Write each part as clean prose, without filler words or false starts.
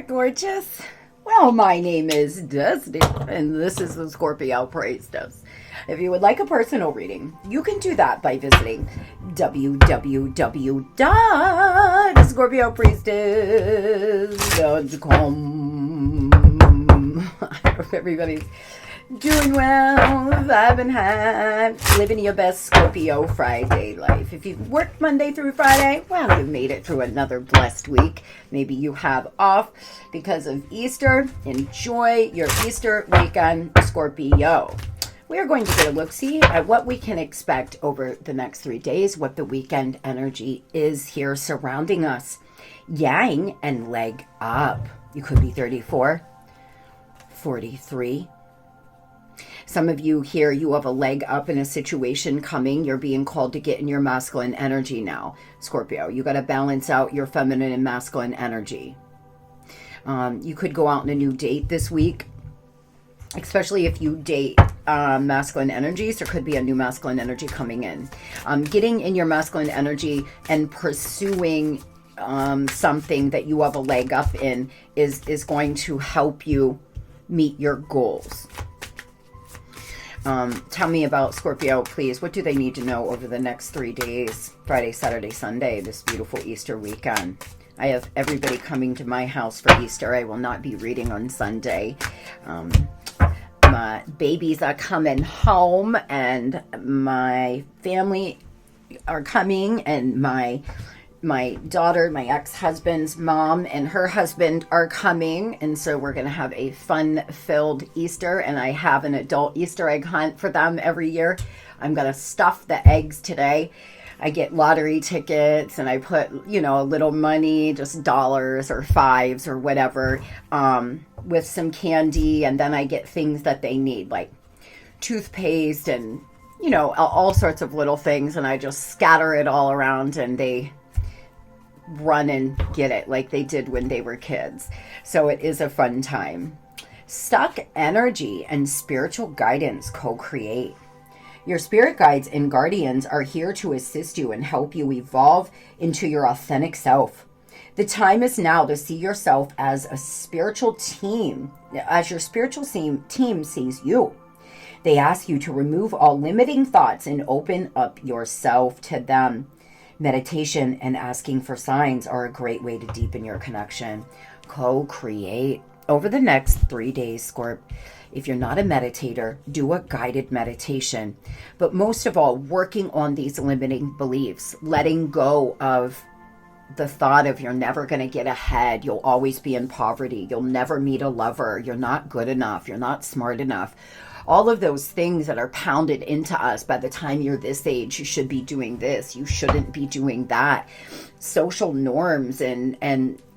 gorgeous. Well, my name is Dusty, and this is the Scorpiopriestess. If you would like a personal reading, you can do that by visiting www.scorpiopriestess.com. I hope everybody's doing well, vibing high, living your best Scorpio Friday life. If you've worked Monday through Friday, well, you made it through another blessed week. Maybe you have off because of Easter. Enjoy your Easter weekend, Scorpio. We are going to get a look-see at what we can expect over the next 3 days, what the weekend energy is here surrounding us. Yang and leg up. You could be 34, 43. Some of you here, you have a leg up in a situation coming. You're being called to get in your masculine energy now, Scorpio. You got to balance out your feminine and masculine energy. You could go out on a new date this week, especially if you date masculine energies. There could be a new masculine energy coming in. Getting in your masculine energy and pursuing something that you have a leg up in is going to help you meet your goals. Tell me about Scorpio, please. What do they need to know over the next 3 days? Friday, Saturday, Sunday, this beautiful Easter weekend. I have everybody coming to my house for Easter. I will not be reading on Sunday. My babies are coming home, and my family are coming, and my daughter, my ex-husband's mom, and her husband are coming, and so we're going to have a fun-filled Easter, and I have an adult Easter egg hunt for them every year. I'm going to stuff the eggs today. I get lottery tickets, and I put, a little money, just dollars or fives or whatever, with some candy, and then I get things that they need, like toothpaste and, all sorts of little things, and I just scatter it all around, and they run and get it like they did when they were kids. So it is a fun time. Stuck energy and spiritual guidance co-create. Your spirit guides and guardians are here to assist you and help you evolve into your authentic self. The time is now to see yourself as a spiritual team, as your spiritual team sees you. They ask you to remove all limiting thoughts and open up yourself to them. Meditation and asking for signs are a great way to deepen your connection. Co-create. Over the next 3 days, Scorp, if you're not a meditator, do a guided meditation. But most of all, working on these limiting beliefs, letting go of the thought of you're never going to get ahead, you'll always be in poverty, you'll never meet a lover, you're not good enough, you're not smart enough. All of those things that are pounded into us. By the time you're this age, you should be doing this, you shouldn't be doing that. Social norms, and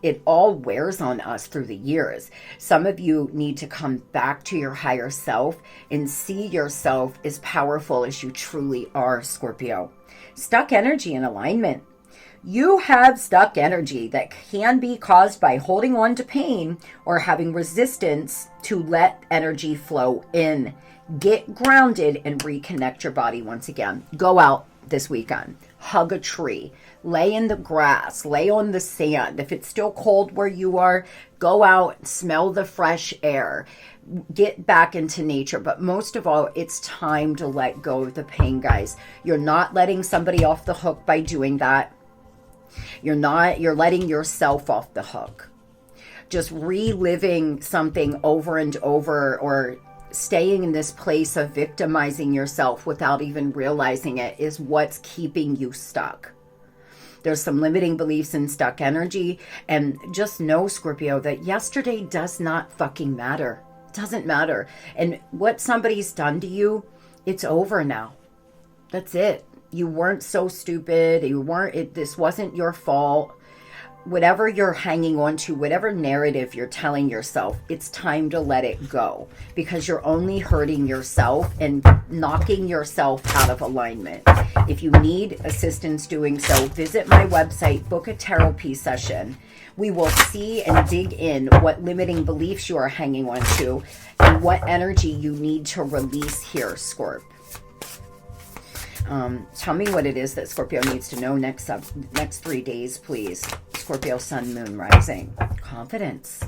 it all wears on us through the years. Some of you need to come back to your higher self and see yourself as powerful as you truly are, Scorpio. Stuck energy in alignment. You have stuck energy that can be caused by holding on to pain or having resistance to let energy flow in. Get grounded and reconnect your body once again. Go out this weekend. Hug a tree. Lay in the grass. Lay on the sand. If it's still cold where you are, go out, smell the fresh air. Get back into nature. But most of all, it's time to let go of the pain, guys. You're not letting somebody off the hook by doing that. You're letting yourself off the hook. Just reliving something over and over, or staying in this place of victimizing yourself without even realizing it, is what's keeping you stuck. There's some limiting beliefs and stuck energy, and just know, Scorpio, that yesterday does not fucking matter. It doesn't matter. And what somebody's done to you, it's over now. That's it. You weren't so stupid. This wasn't your fault. Whatever you're hanging on to, whatever narrative you're telling yourself, it's time to let it go, because you're only hurting yourself and knocking yourself out of alignment. If you need assistance doing so, visit my website, book a Tarotphy session. We will see and dig in what limiting beliefs you are hanging on to and what energy you need to release here, Scorp. Tell me what it is that Scorpio needs to know next 3 days, please. Scorpio, Sun, Moon, Rising. Confidence.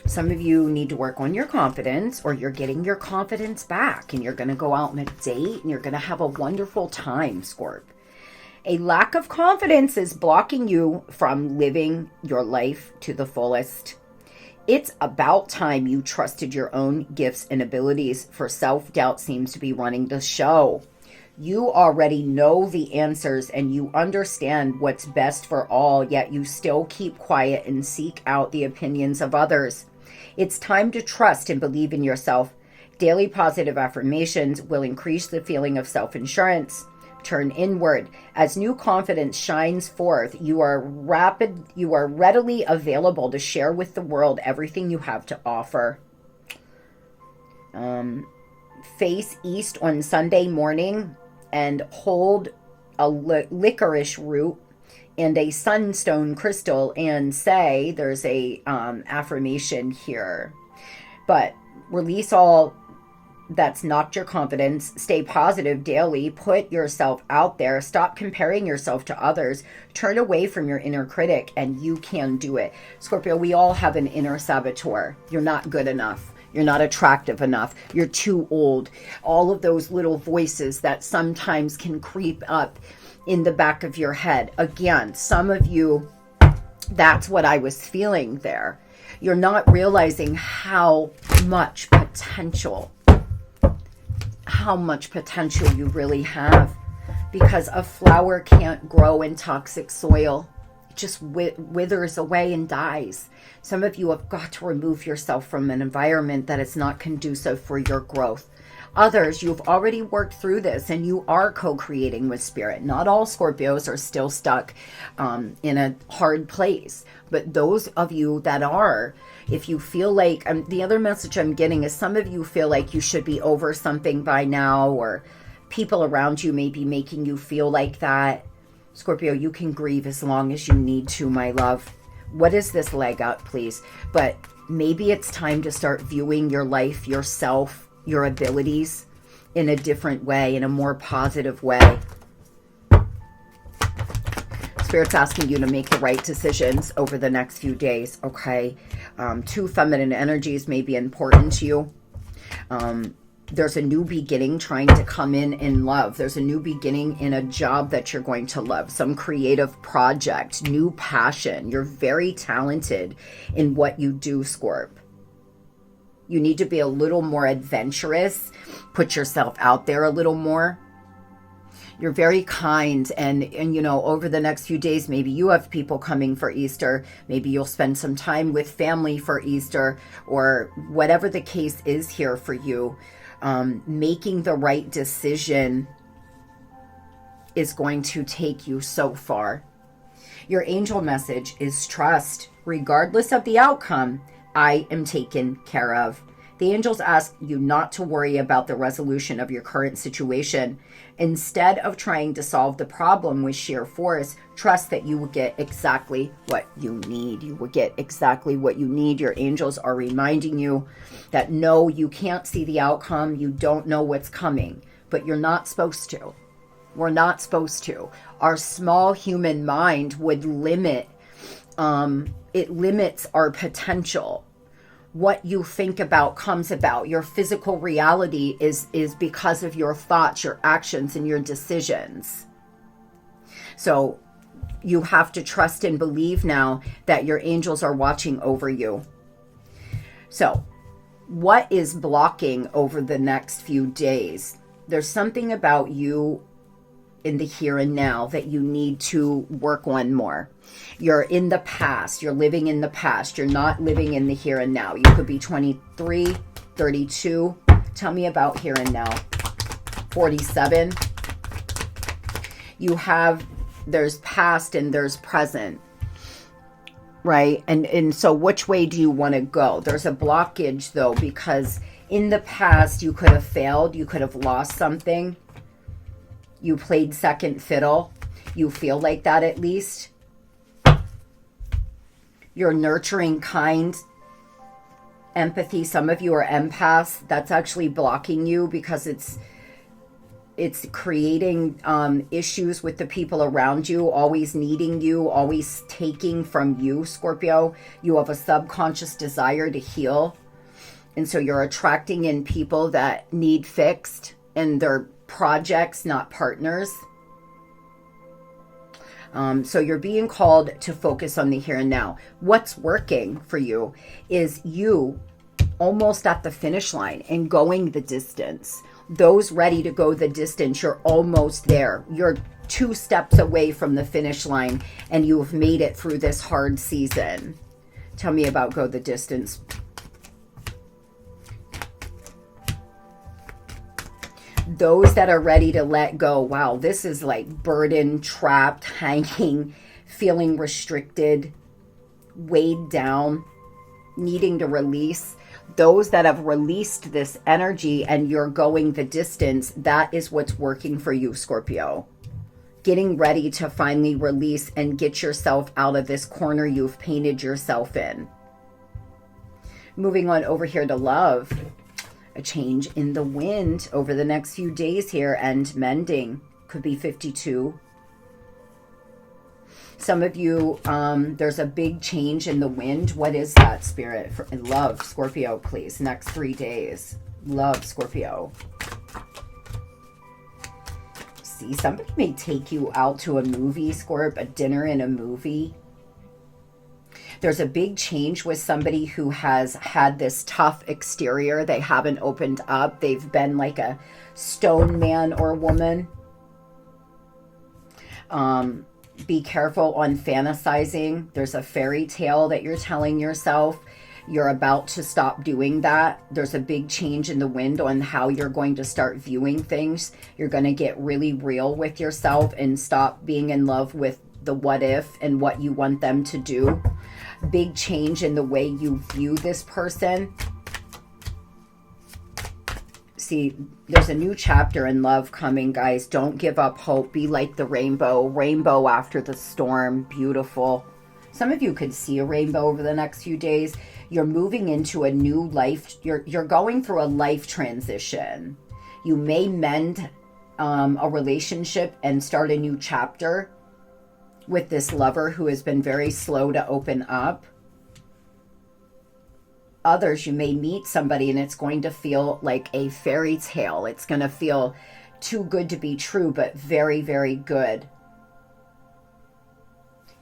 Some of you need to work on your confidence, or you're getting your confidence back and you're going to go out on a date and you're going to have a wonderful time, Scorp. A lack of confidence is blocking you from living your life to the fullest. It's about time you trusted your own gifts and abilities, for self-doubt seems to be running the show. You already know the answers and you understand what's best for all, yet you still keep quiet and seek out the opinions of others. It's time to trust and believe in yourself. Daily positive affirmations will increase the feeling of self-assurance. Turn inward. As new confidence shines forth, you are readily available to share with the world everything you have to offer. Face east on Sunday morning and hold a licorice root and a sunstone crystal and say, there's a affirmation here, but release all that's knocked your confidence. Stay positive daily. Put yourself out there. Stop comparing yourself to others. Turn away from your inner critic, and you can do it. Scorpio, we all have an inner saboteur. You're not good enough. You're not attractive enough. You're too old. All of those little voices that sometimes can creep up in the back of your head. Again, some of you, that's what I was feeling there. You're not realizing how much potential you really have, because a flower can't grow in toxic soil. It just withers away and dies. Some of you have got to remove yourself from an environment that is not conducive for your growth. Others, you've already worked through this and you are co-creating with spirit. Not all Scorpios are still stuck in a hard place, but those of you that are, if you feel like, the other message I'm getting is some of you feel like you should be over something by now, or people around you may be making you feel like that. Scorpio, you can grieve as long as you need to, my love. What is this leg up, please? But maybe it's time to start viewing your life, yourself, your abilities in a different way, in a more positive way. Spirit's asking you to make the right decisions over the next few days, okay? Two feminine energies may be important to you. There's a new beginning trying to come in love. There's a new beginning in a job that you're going to love, some creative project, new passion. You're very talented in what you do, Scorp. You need to be a little more adventurous, put yourself out there a little more. You're very kind, and you know, over the next few days, maybe you have people coming for Easter. Maybe you'll spend some time with family for Easter, or whatever the case is here for you. Making the right decision is going to take you so far. Your angel message is trust. Regardless of the outcome, I am taken care of. The angels ask you not to worry about the resolution of your current situation. Instead of trying to solve the problem with sheer force, trust that you will get exactly what you need. You will get exactly what you need. Your angels are reminding you that no, you can't see the outcome. You don't know what's coming, but you're not supposed to. We're not supposed to. Our small human mind would limit, it limits our potential. What you think about comes about. Your physical reality is because of your thoughts, your actions, and your decisions. So you have to trust and believe now that your angels are watching over you. So what is blocking over the next few days? There's something about you in the here and now that you need to work on more. You're in the past. You're living in the past. You're not living in the here and now. You could be 23, 32. Tell me about here and now. 47. You have, there's past and there's present, right? And so which way do you want to go? There's a blockage though, because in the past you could have failed. You could have lost something. You played second fiddle. You feel like that at least. You're nurturing, kind, empathy. Some of you are empaths. That's actually blocking you because it's It's creating issues with the people around you, always needing you, always taking from you, Scorpio. You have a subconscious desire to heal. And so you're attracting in people that need fixed, and they're projects, not partners. So you're being called to focus on the here and now. What's working for you is you almost at the finish line and going the distance. Those ready to go the distance, you're almost there. You're 2 steps away from the finish line, and you have made it through this hard season. Tell me about go the distance. Those that are ready to let go. Wow, this is like burdened, trapped, hanging, feeling restricted, weighed down, needing to release. Those that have released this energy and you're going the distance, that is what's working for you, Scorpio. Getting ready to finally release and get yourself out of this corner you've painted yourself in. Moving on over here to love. A change in the wind over the next few days here, and mending. Could be 52. Some of you, there's a big change in the wind. What is that, Spirit? For love, Scorpio, please. Next 3 days. Love, Scorpio. See, somebody may take you out to a movie, Scorp, a dinner in a movie. There's a big change with somebody who has had this tough exterior. They haven't opened up. They've been like a stone man or woman. Be careful on fantasizing. There's a fairy tale that you're telling yourself. You're about to stop doing that. There's a big change in the wind on how you're going to start viewing things. You're going to get really real with yourself and stop being in love with the what if and what you want them to do. Big change in the way you view this person. See, there's a new chapter in love coming, guys. Don't give up hope. Be like the rainbow. Rainbow after the storm. Beautiful. Some of you could see a rainbow over the next few days. You're moving into a new life. You're going through a life transition. You may mend a relationship and start a new chapter with this lover who has been very slow to open up. Others, you may meet somebody and it's going to feel like a fairy tale. It's going to feel too good to be true, but very, very good.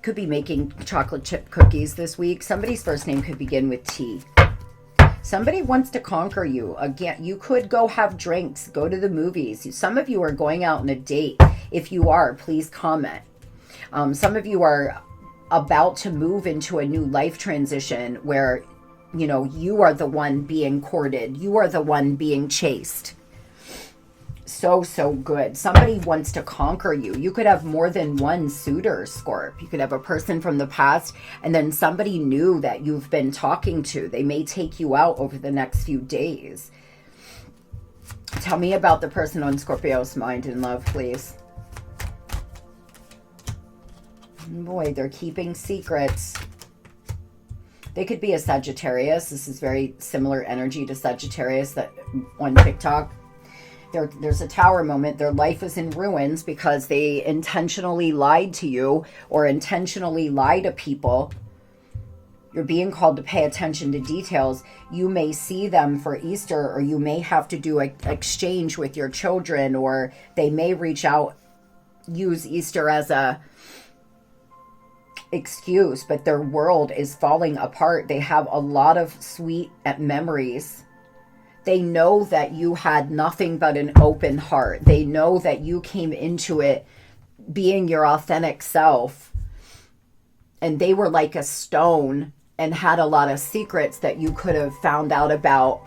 Could be making chocolate chip cookies this week. Somebody's first name could begin with T. Somebody wants to conquer you. Again, you could go have drinks, go to the movies. Some of you are going out on a date. If you are, please comment. Some of you are about to move into a new life transition where, you know, you are the one being courted. You are the one being chased. So, so good. Somebody wants to conquer you. You could have more than one suitor, Scorp. You could have a person from the past and then somebody new that you've been talking to. They may take you out over the next few days. Tell me about the person on Scorpio's mind in love, please. Boy, they're keeping secrets. They could be a Sagittarius. This is very similar energy to Sagittarius that on TikTok. There's a tower moment. Their life is in ruins because they intentionally lied to you or intentionally lie to people. You're being called to pay attention to details. You may see them for Easter, or you may have to do an exchange with your children, or they may reach out, use Easter as a excuse, but their world is falling apart. They have a lot of sweet memories. They know that you had nothing but an open heart. They know that you came into it being your authentic self, and they were like a stone and had a lot of secrets that you could have found out about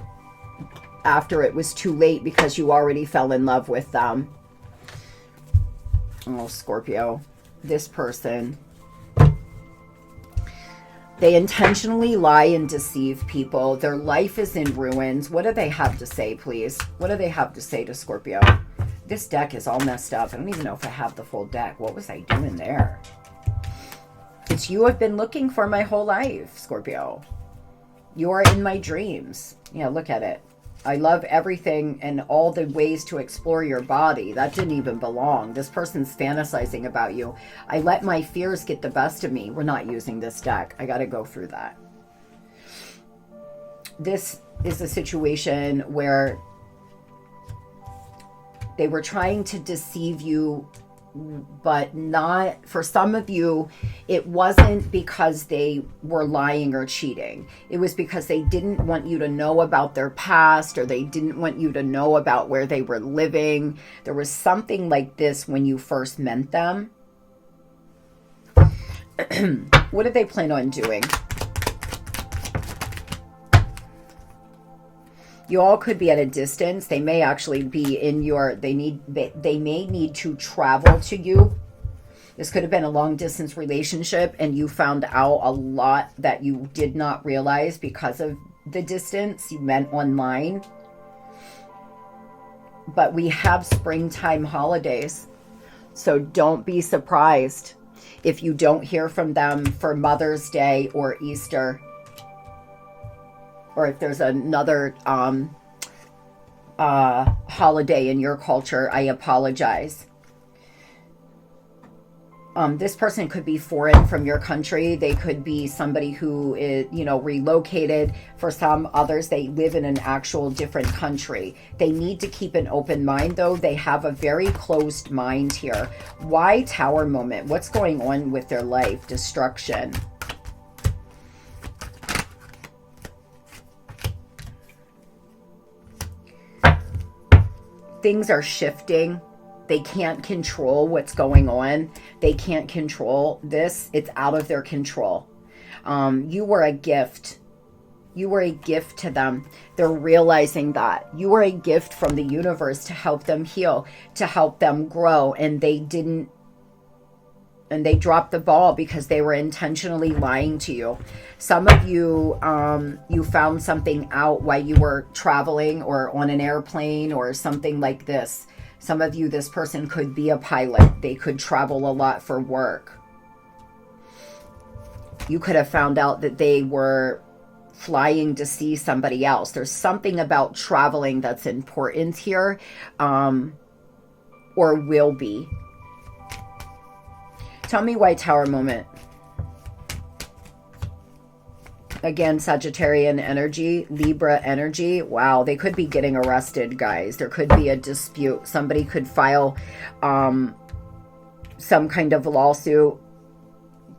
after it was too late because you already fell in love with them. Oh, Scorpio, this person. They intentionally lie and deceive people. Their life is in ruins. What do they have to say, please? What do they have to say to Scorpio? This deck is all messed up. I don't even know if I have the full deck. What was I doing there? It's you I've been looking for my whole life, Scorpio. You are in my dreams. Yeah, look at it. I love everything and all the ways to explore your body. That didn't even belong. This person's fantasizing about you. I let my fears get the best of me. We're not using this deck. I got to go through that. This is a situation where they were trying to deceive you, but not, for some of you, it wasn't because they were lying or cheating. It was because they didn't want you to know about their past, or they didn't want you to know about where they were living. There was something like this when you first met them. What did they plan on doing? You all could be at a distance. They may actually be in your, they may need to travel to you. This could have been a long distance relationship and you found out a lot that you did not realize because of the distance. You met online. But we have springtime holidays. So don't be surprised if you don't hear from them for Mother's Day or Easter. Or if there's another holiday in your culture, I apologize. This person could be foreign from your country. They could be somebody who is, relocated. For some others, they live in an actual different country. They need to keep an open mind, though. They have a very closed mind here. Why Tower moment? What's going on with their life? Destruction. Things are shifting. They can't control what's going on. They can't control this. It's out of their control. You were a gift. You were a gift to them. They're realizing that. You were a gift from the universe to help them heal, to help them grow. And they didn't. And they dropped the ball because they were intentionally lying to you. Some of you, you found something out while you were traveling or on an airplane or something like this. Some of you, this person could be a pilot. They could travel a lot for work. You could have found out that they were flying to see somebody else. There's something about traveling that's important here, or will be. Tell me why Tower moment. Again, Sagittarian energy, Libra energy. Wow, they could be getting arrested, guys. There could be a dispute. Somebody could file some kind of lawsuit.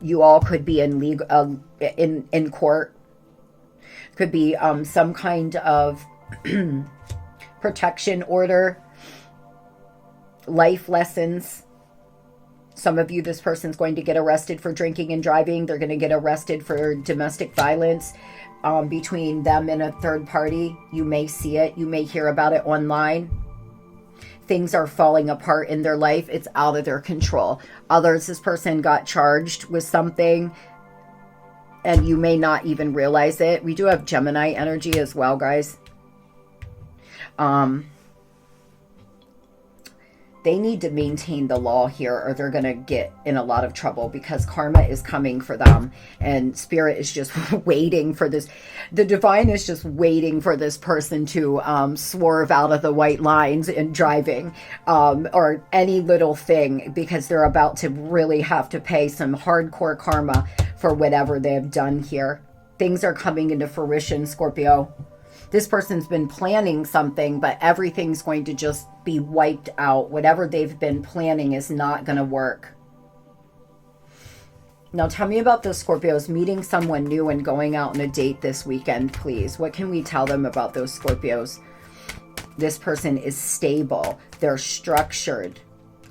You all could be in legal, in court. Could be some kind of protection order, life lessons. Some of you, this person's going to get arrested for drinking and driving. They're going to get arrested for domestic violence between them and a third party. You may see it. You may hear about it online. Things are falling apart in their life. It's out of their control. Others, this person got charged with something and you may not even realize it. We do have Gemini energy as well, guys. They need to maintain the law here or they're going to get in a lot of trouble because karma is coming for them and spirit is just waiting for this. The divine is just waiting for this person to swerve out of the white lines in driving or any little thing because they're about to really have to pay some hardcore karma for whatever they have done here. Things are coming into fruition, Scorpio. This person's been planning something, but everything's going to just be wiped out. Whatever they've been planning is not going to work. Now tell me about the Scorpios meeting someone new and going out on a date this weekend, please. What can we tell them about those Scorpios? This person is stable. They're structured,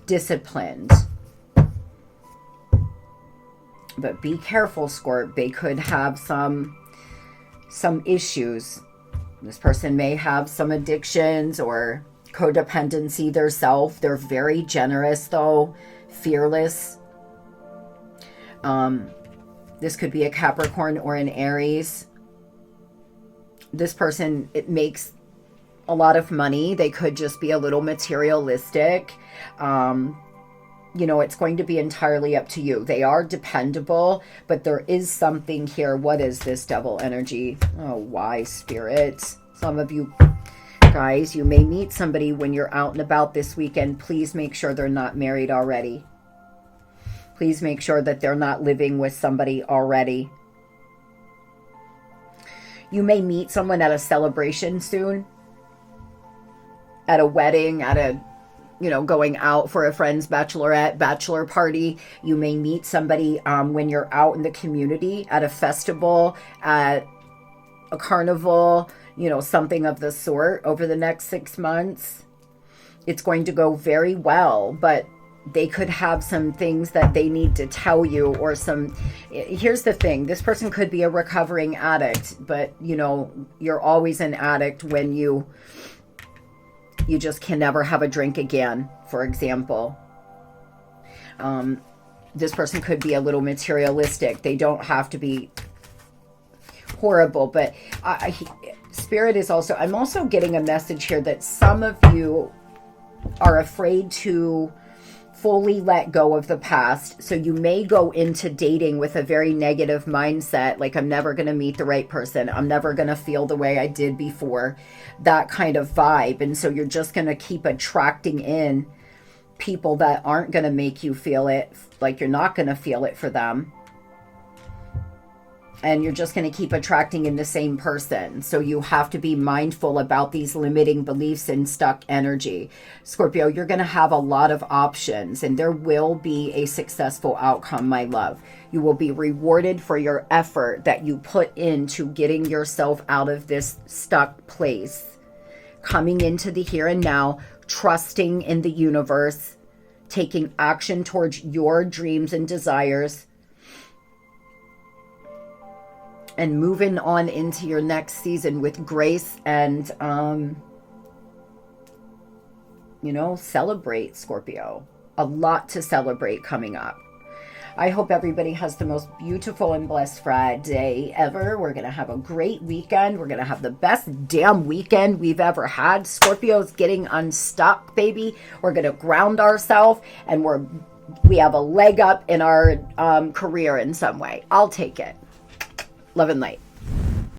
disciplined. But be careful, Scorp. They could have some issues. This person may have some addictions or codependency theirself. They're very generous, though, fearless. This could be a Capricorn or an Aries. This person, it makes a lot of money. They could just be a little materialistic. It's going to be entirely up to you. They are dependable, but there is something here. What is this Devil energy? Oh, why, Spirit? Some of you, Guys, you may meet somebody when you're out and about this weekend. Please make sure they're not married already. Please make sure that they're not living with somebody already. You may meet someone at a celebration soon. At a wedding, at a, going out for a friend's bachelorette, bachelor party. You may meet somebody when you're out in the community, at a festival, at a carnival, something of the sort over the next 6 months. It's going to go very well, but they could have some things that they need to tell you, or here's the thing, this person could be a recovering addict, but you're always an addict when you just can never have a drink again, for example. This person could be a little materialistic. They don't have to be horrible, but Spirit is also, I'm also getting a message here that some of you are afraid to fully let go of the past. So you may go into dating with a very negative mindset, like, I'm never going to meet the right person. I'm never going to feel the way I did before. That kind of vibe. And so you're just going to keep attracting in people that aren't going to make you feel it, like you're not going to feel it for them. And you're just going to keep attracting in the same person. So you have to be mindful about these limiting beliefs and stuck energy. Scorpio, you're going to have a lot of options, and there will be a successful outcome, my love. You will be rewarded for your effort that you put into getting yourself out of this stuck place. Coming into the here and now, trusting in the universe, taking action towards your dreams and desires, and moving on into your next season with grace and, celebrate, Scorpio. A lot to celebrate coming up. I hope everybody has the most beautiful and blessed Friday ever. We're going to have a great weekend. We're going to have the best damn weekend we've ever had. Scorpio's getting unstuck, baby. We're going to ground ourselves, and we have a leg up in our career in some way. I'll take it. Love and light.